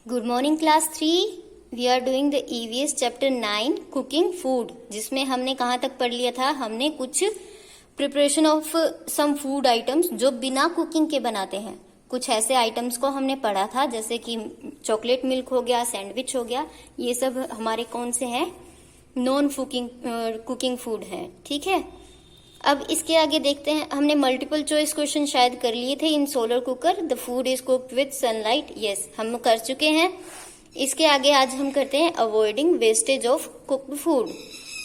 Good morning class 3। We are doing the EVS chapter 9 cooking food, जिसमें हमने कहाँ तक पढ़ लिया था। हमने कुछ preparation of some food items जो बिना कुकिंग के बनाते हैं, कुछ ऐसे आइटम्स को हमने पढ़ा था, जैसे कि चॉकलेट मिल्क हो गया, सैंडविच हो गया। ये सब हमारे कौन से हैं? नॉन कुकिंग फूड है। ठीक है, अब इसके आगे देखते हैं। हमने मल्टीपल चॉइस क्वेश्चन शायद कर लिए थे। In solar cooker the food is cooked with sunlight, yes हम कर चुके हैं। इसके आगे आज हम करते हैं avoiding wastage of cooked food,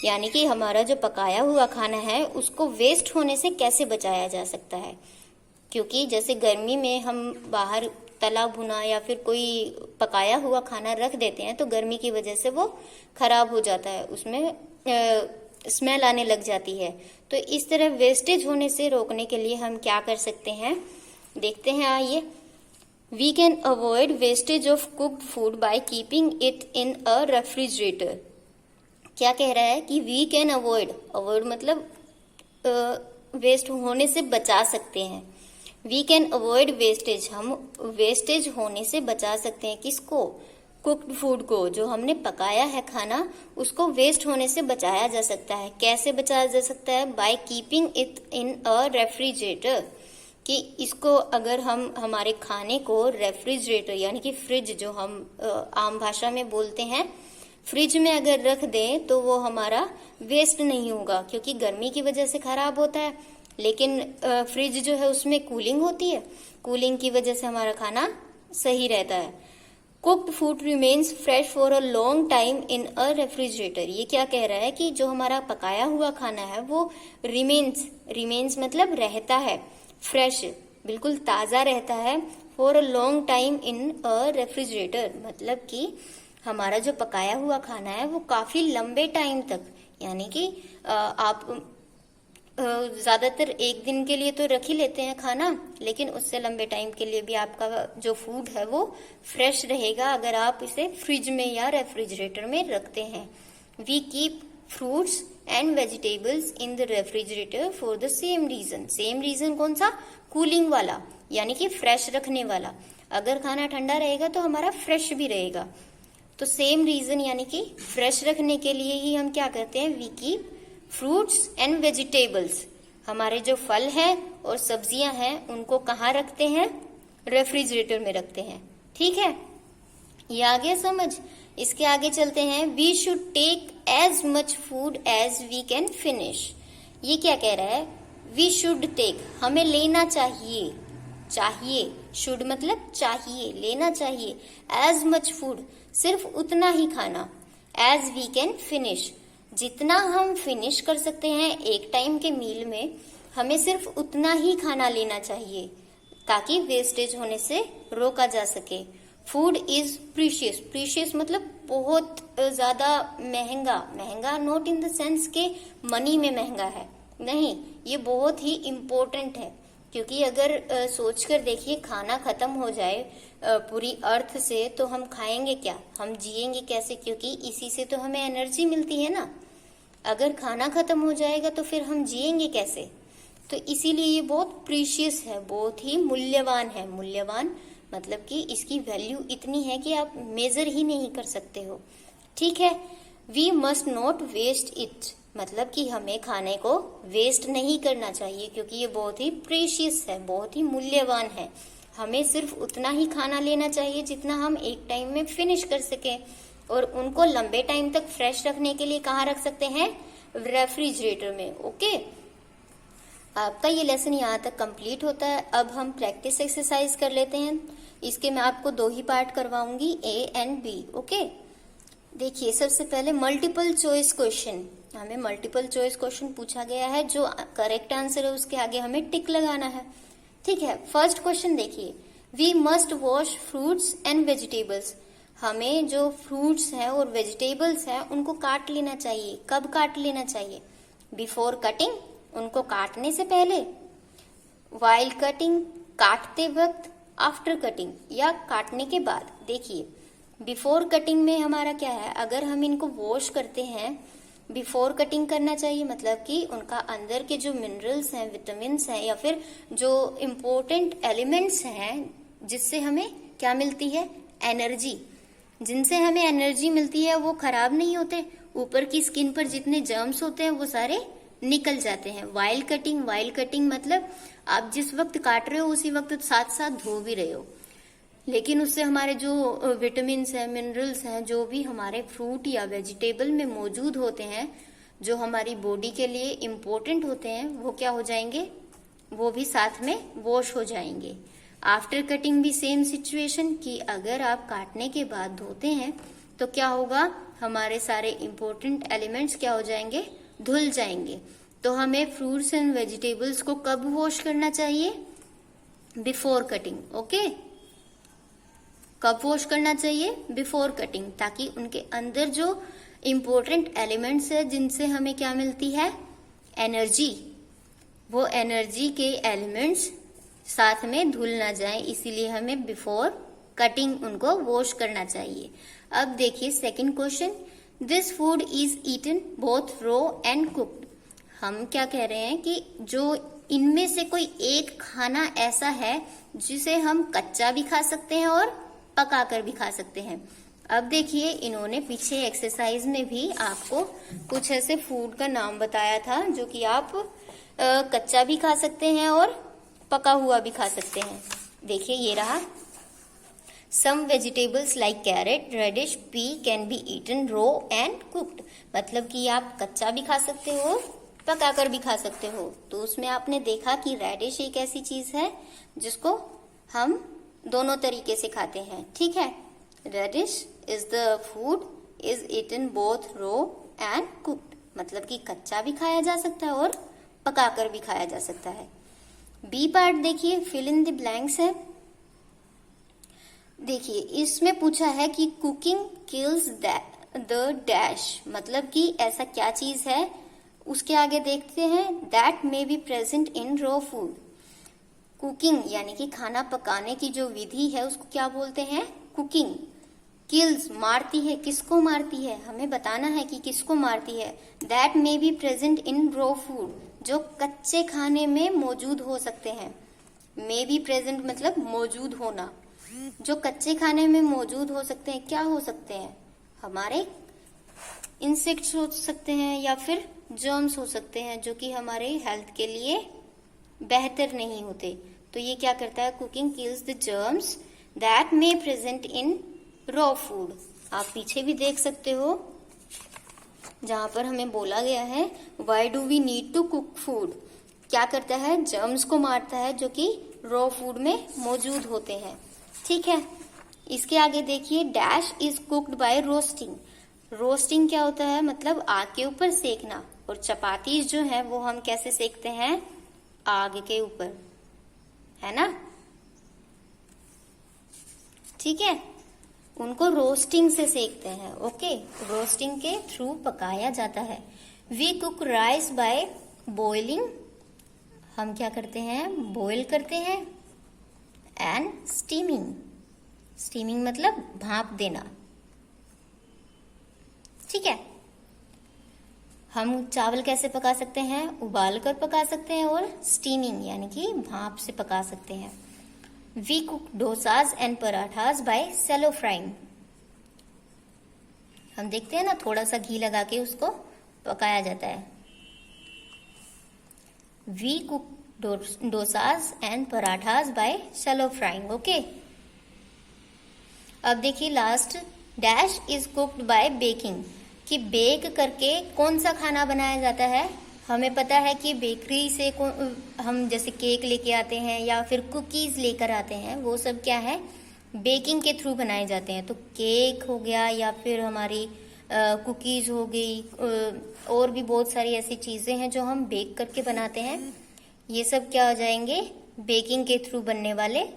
यानी कि हमारा जो पकाया हुआ खाना है उसको वेस्ट होने से कैसे बचाया जा सकता है। क्योंकि जैसे गर्मी में हम बाहर तला भुना या फिर कोई पकाया हुआ खाना रख देते हैं तो गर्मी की वजह से वो खराब हो जाता है, उसमें स्मेल आने लग जाती है। तो इस तरह वेस्टेज होने से रोकने के लिए हम क्या कर सकते हैं, देखते हैं। आइए, we can avoid wastage of cooked food by keeping it in a refrigerator. क्या कह रहा है कि वी कैन अवॉइड मतलब वेस्ट होने से बचा सकते हैं। वी कैन अवॉइड वेस्टेज, हम वेस्टेज होने से बचा सकते हैं। किसको? कुक्ड फूड को, जो हमने पकाया है खाना, उसको वेस्ट होने से बचाया जा सकता है। कैसे बचाया जा सकता है? Bye keeping it in a refrigerator, कि इसको अगर हम हमारे खाने को रेफ्रिजरेटर यानी कि फ्रिज, जो हम आम भाषा में बोलते हैं, फ्रिज में अगर रख दें तो वो हमारा वेस्ट नहीं होगा, क्योंकि गर्मी की वजह से खराब होता है। लेकिन फ्रिज जो है उसमें कूलिंग होती है, कूलिंग की वजह से हमारा खाना सही रहता है। Cooked food remains fresh for a long time in a refrigerator. ये क्या कह रहा है कि जो हमारा पकाया हुआ खाना है वो रिमेन्स मतलब रहता है, फ्रेश, बिल्कुल ताज़ा रहता है, for a long time in a refrigerator, मतलब कि हमारा जो पकाया हुआ खाना है वो काफ़ी लंबे टाइम तक, यानी कि आप ज़्यादातर एक दिन के लिए तो रख ही लेते हैं खाना, लेकिन उससे लंबे टाइम के लिए भी आपका जो फूड है वो फ्रेश रहेगा अगर आप इसे फ्रिज में या रेफ्रिजरेटर में रखते हैं। We keep fruits and vegetables in the refrigerator for the same reason. Same reason कौन सा? कूलिंग वाला, यानी कि फ्रेश रखने वाला। अगर खाना ठंडा रहेगा तो हमारा फ्रेश भी रहेगा। तो सेम रीजन यानी कि फ्रेश रखने के लिए ही हम क्या करते हैं? We keep fruits and vegetables, हमारे जो फल हैं और सब्जियां हैं उनको कहाँ रखते हैं? रेफ्रिजरेटर में रखते हैं। ठीक है, ये आ गया समझ। इसके आगे चलते हैं। We should take as much food as we can finish. ये क्या कह रहा है? वी शुड टेक, हमें लेना चाहिए, चाहिए, शुड मतलब चाहिए, लेना चाहिए। एज मच फूड, सिर्फ उतना ही खाना। एज वी कैन फिनिश, जितना हम फिनिश कर सकते हैं एक टाइम के मील में, हमें सिर्फ उतना ही खाना लेना चाहिए ताकि वेस्टेज होने से रोका जा सके। फूड इज प्रीशियस, प्रीशियस मतलब बहुत ज्यादा महंगा, महंगा नॉट इन द सेंस के मनी में महंगा है, नहीं, ये बहुत ही इम्पोर्टेंट है। क्योंकि अगर सोच कर देखिए, खाना खत्म हो जाए पूरी अर्थ से तो हम खाएंगे क्या, हम जिएंगे कैसे? क्योंकि इसी से तो हमें एनर्जी मिलती है ना। अगर खाना खत्म हो जाएगा तो फिर हम जिएंगे कैसे? तो इसीलिए ये बहुत प्रीशियस है, बहुत ही मूल्यवान है। मूल्यवान मतलब कि इसकी वैल्यू इतनी है कि आप मेजर ही नहीं कर सकते हो। ठीक है, we must not waste it, मतलब कि हमें खाने को वेस्ट नहीं करना चाहिए, क्योंकि ये बहुत ही प्रीशियस है, बहुत ही मूल्यवान है। हमें सिर्फ उतना ही खाना लेना चाहिए जितना हम एक टाइम में फिनिश कर सकें, और उनको लंबे टाइम तक फ्रेश रखने के लिए कहाँ रख सकते हैं? रेफ्रिजरेटर में। ओके, आपका ये लेसन यहाँ तक कंप्लीट होता है। अब हम प्रैक्टिस एक्सरसाइज कर लेते हैं। इसके मैं आपको 2 ही पार्ट करवाऊंगी, ए एंड बी। ओके, देखिए, सबसे पहले मल्टीपल चॉइस क्वेश्चन। हमें मल्टीपल चॉइस क्वेश्चन पूछा गया है, जो करेक्ट आंसर है उसके आगे हमें टिक लगाना है। ठीक है, फर्स्ट क्वेश्चन देखिए। We must wash fruits and vegetables, हमें जो फ्रूट्स हैं और वेजिटेबल्स हैं उनको काट लेना चाहिए। कब काट लेना चाहिए? बिफोर कटिंग, उनको काटने से पहले, वाइल कटिंग, काटते वक्त, आफ्टर कटिंग या काटने के बाद। देखिए, बिफोर कटिंग में हमारा क्या है? अगर हम इनको वॉश करते हैं, बिफोर कटिंग करना चाहिए, मतलब कि उनका अंदर के जो मिनरल्स हैं, विटामिन्स हैं, या फिर जो इम्पोर्टेंट एलिमेंट्स हैं जिससे हमें क्या मिलती है? एनर्जी, जिनसे हमें एनर्जी मिलती है वो खराब नहीं होते, ऊपर की स्किन पर जितने जर्म्स होते हैं वो सारे निकल जाते हैं। वाइल कटिंग मतलब आप जिस वक्त काट रहे हो उसी वक्त साथ साथ धो भी रहे हो, लेकिन उससे हमारे जो विटामिन हैं, मिनरल्स हैं, जो भी हमारे फ्रूट या वेजिटेबल में मौजूद होते हैं, जो हमारी बॉडी के लिए इम्पोर्टेंट होते हैं, वो क्या हो जाएंगे, वो भी साथ में वॉश हो जाएंगे। आफ्टर कटिंग भी सेम सिचुएशन कि अगर आप काटने के बाद धोते हैं तो क्या होगा, हमारे सारे इम्पोर्टेंट एलिमेंट्स क्या हो जाएंगे, धुल जाएंगे। तो हमें फ्रूट्स एंड वेजिटेबल्स को कब वॉश करना चाहिए, बिफोर कटिंग। ओके, कब वॉश करना चाहिए, बिफोर कटिंग, ताकि उनके अंदर जो इम्पोर्टेंट एलिमेंट्स है जिनसे हमें क्या मिलती है, एनर्जी, वो एनर्जी के एलिमेंट्स साथ में धुल ना जाए, इसीलिए हमें बिफोर कटिंग उनको वॉश करना चाहिए। अब देखिए second question, this food is eaten both raw and cooked. हम क्या कह रहे हैं कि जो इनमें से कोई एक खाना ऐसा है जिसे हम कच्चा भी खा सकते हैं और पकाकर भी खा सकते हैं। अब देखिए इन्होंने पीछे एक्सरसाइज में भी आपको कुछ ऐसे फूड का नाम बताया था जो कि आप कच्चा भी खा सकते हैं और पका हुआ भी खा सकते हैं। देखिए ये रहा, some vegetables like carrot, radish, pea can be eaten raw and cooked. मतलब कि आप कच्चा भी खा सकते हो, पकाकर भी खा सकते हो। तो उसमें आपने देखा कि रेडिश एक ऐसी चीज है जिसको हम दोनों तरीके से खाते हैं, ठीक है। Radish is the food is eaten both raw and cooked, मतलब कि कच्चा भी खाया जा सकता है और पकाकर भी खाया जा सकता है। बी पार्ट देखिए, फिल इन द ब्लैंक्स है। देखिए इसमें पूछा है कि कुकिंग किल्स द डैश, मतलब कि ऐसा क्या चीज है, उसके आगे देखते हैं, that may be present in raw food. Cooking यानी कि खाना पकाने की जो विधि है उसको क्या बोलते हैं, कुकिंग। किल्स मारती है, किसको मारती है, हमें बताना है कि किसको मारती है। That may be present in raw food, जो कच्चे खाने में मौजूद हो सकते हैं। मे बी प्रेजेंट मतलब मौजूद होना, जो कच्चे खाने में मौजूद हो सकते हैं, क्या हो सकते हैं, हमारे इंसेक्ट्स हो सकते हैं या फिर जर्म्स हो सकते हैं, जो कि हमारे हेल्थ के लिए बेहतर नहीं होते। तो ये क्या करता है, cooking kills the germs that may present in raw food. आप पीछे भी देख सकते हो जहां पर हमें बोला गया है why do we need to cook food, क्या करता है, जर्म्स को मारता है जो कि रॉ फूड में मौजूद होते हैं, ठीक है। इसके आगे देखिए, dash is cooked bye roasting. Roasting क्या होता है, मतलब आग के ऊपर सेकना, और चपाती जो है वो हम कैसे सेकते हैं, आग के ऊपर, है ना, ठीक है। उनको रोस्टिंग से सेकते हैं, ओके, रोस्टिंग के थ्रू पकाया जाता है। We cook rice by boiling, हम क्या करते हैं, बॉईल करते हैं। एंड स्टीमिंग, स्टीमिंग मतलब भाप देना, ठीक है। हम चावल कैसे पका सकते हैं, उबाल कर पका सकते हैं, और स्टीमिंग यानी कि भाप से पका सकते हैं। We cook dosas and parathas by shallow frying, हम देखते हैं ना थोड़ा सा घी लगा के उसको पकाया जाता है। We cook dosas and parathas by shallow frying, okay. अब देखिए last, dash is cooked by baking, कि बेक करके कौन सा खाना बनाया जाता है। हमें पता है कि बेकरी से हम जैसे केक लेके आते हैं या फिर कुकीज लेकर आते हैं, वो सब क्या है, बेकिंग के थ्रू बनाए जाते हैं। तो केक हो गया या फिर हमारी कुकीज हो गई, और भी बहुत सारी ऐसी चीजें हैं जो हम बेक करके बनाते हैं, ये सब क्या हो जाएंगे, बेकिंग के थ्रू बनने वाले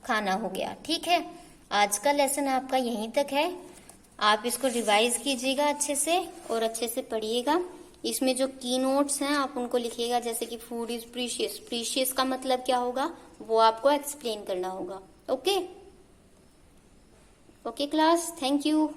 खाना हो गया, ठीक है। आज का लेसन आपका यहीं तक है, आप इसको रिवाइज कीजिएगा अच्छे से और अच्छे से पढ़िएगा। इसमें जो की नोट्स हैं आप उनको लिखिएगा, जैसे कि फूड इज प्रीशियस, प्रीशियस का मतलब क्या होगा वो आपको एक्सप्लेन करना होगा, okay. Okay class, thank you.